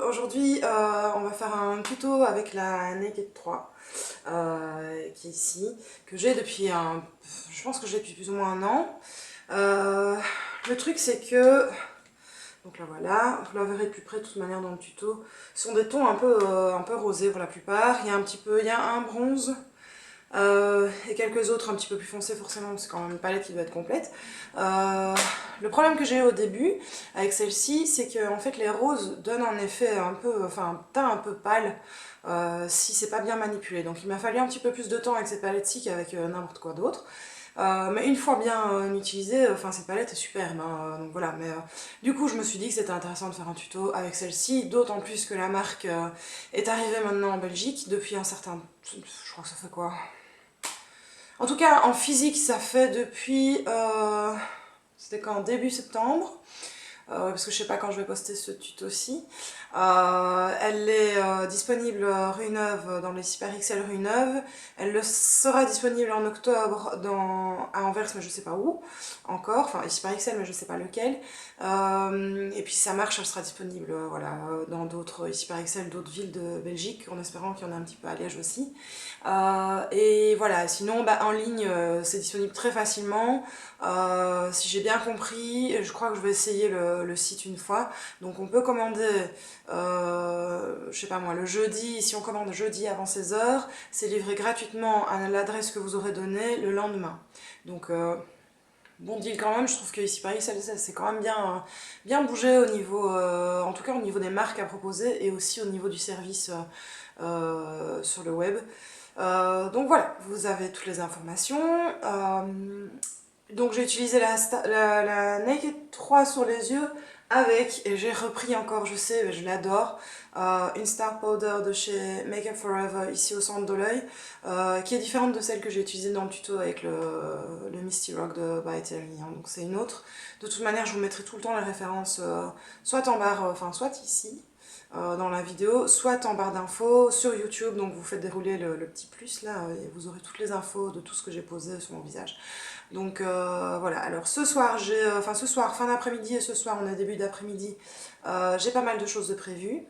aujourd'hui on va faire un tuto avec la Naked 3 qui est ici, que j'ai depuis je pense que j'ai depuis plus ou moins un an. Le truc c'est que, donc là voilà, vous la verrez de plus près de toute manière dans le tuto, ce sont des tons un peu rosés pour la plupart, il y a un bronze, et quelques autres un petit peu plus foncés forcément, c'est quand même une palette qui doit être complète. Le problème que j'ai eu au début avec celle-ci, c'est que en fait les roses donnent un effet un teint un peu pâle si c'est pas bien manipulé. Donc il m'a fallu un petit peu plus de temps avec cette palette-ci qu'avec n'importe quoi d'autre. Mais une fois bien utilisée, cette palette est superbe, hein, donc voilà. Mais du coup, je me suis dit que c'était intéressant de faire un tuto avec celle-ci, d'autant plus que la marque est arrivée maintenant en Belgique depuis un certain... Je crois que ça fait quoi? En tout cas, en physique, ça fait depuis... c'était quand? Début septembre. Parce que je sais pas quand je vais poster ce tuto-ci. Elle est disponible rue Neuve, dans les Hyper XL rue Neuve. Elle le sera disponible en octobre à Anvers, mais je sais pas où encore. Enfin, Hyper XL, mais je sais pas lequel. Et puis ça marche, elle sera disponible dans d'autres Hyper XL, d'autres villes de Belgique, en espérant qu'il y en a un petit peu à Liège aussi. Et voilà, sinon en ligne c'est disponible très facilement. Si j'ai bien compris, je crois que je vais essayer le site une fois. Donc on peut commander, je sais pas moi, le jeudi, si on commande jeudi avant 16h, c'est livré gratuitement à l'adresse que vous aurez donnée le lendemain. Donc bon deal quand même, je trouve que ici Paris, c'est quand même bien bougé au niveau, en tout cas au niveau des marques à proposer et aussi au niveau du service sur le web. Donc voilà, vous avez toutes les informations. Donc j'ai utilisé la Naked 3 sur les yeux avec, et j'ai repris encore, je sais, je l'adore, une Star Powder de chez Make Up For Ever, ici au centre de l'œil, qui est différente de celle que j'ai utilisée dans le tuto avec le Misty Rock de By Terry, hein, donc c'est une autre. De toute manière, je vous mettrai tout le temps les références, soit en barre, soit ici, dans la vidéo, soit en barre d'infos sur YouTube, donc vous faites dérouler le petit plus là et vous aurez toutes les infos de tout ce que j'ai posé sur mon visage. Donc voilà, alors ce soir, fin d'après-midi et ce soir on est début d'après-midi, j'ai pas mal de choses de prévues.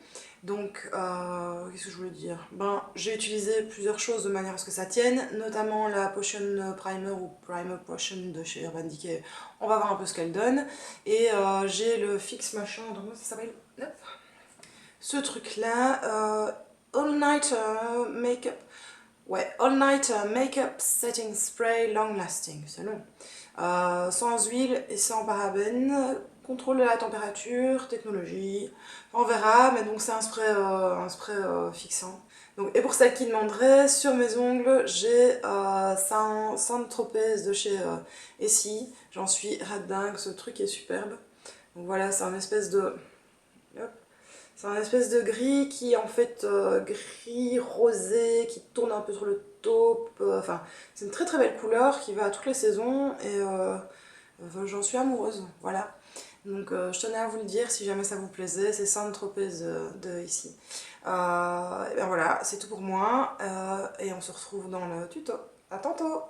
Donc qu'est-ce que je voulais dire? J'ai utilisé plusieurs choses de manière à ce que ça tienne, notamment la Potion Primer ou Primer Potion de chez Urban Decay. On va voir un peu ce qu'elle donne. Et j'ai le Fix machin, donc comment ça s'appelle? Ce truc là, All Night Makeup. Ouais, All Night Makeup Setting Spray Long Lasting, c'est long. Sans huile et sans parabènes, contrôle de la température, technologie, on verra, mais donc c'est un spray fixant. Donc, et pour celles qui demanderaient, sur mes ongles, j'ai Saint-Tropez de chez Essie. J'en suis rat dingue, ce truc est superbe. Donc voilà, c'est un espèce de... Hop. C'est un espèce de gris qui est en fait gris rosé, qui tourne un peu sur le taupe. C'est une très très belle couleur qui va à toutes les saisons et j'en suis amoureuse, voilà. Donc je tenais à vous le dire si jamais ça vous plaisait, c'est Saint-Tropez de ici. Et ben voilà, c'est tout pour moi et on se retrouve dans le tuto. À tantôt!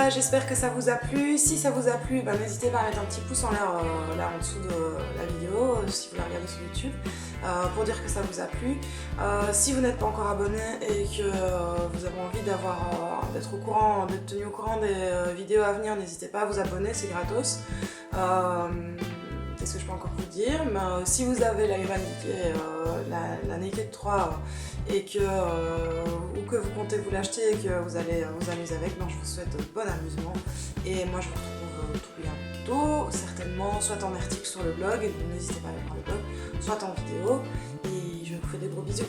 cas, j'espère que ça vous a plu. Si ça vous a plu, n'hésitez pas à mettre un petit pouce en l'air là en dessous de la vidéo, si vous la regardez sur YouTube, pour dire que ça vous a plu. Si vous n'êtes pas encore abonné et que vous avez envie d'être au courant, d'être tenu au courant des vidéos à venir, n'hésitez pas à vous abonner, c'est gratos. Qu'est-ce que je peux encore vous dire? Si vous avez la Huron la Naked 3 et ou que vous comptez vous l'acheter et que vous allez vous amuser avec, je vous souhaite bon amusement. Et moi je vous retrouve tout bientôt, certainement, soit en article sur le blog, n'hésitez pas à aller voir le blog, soit en vidéo. Et je vous fais des gros bisous.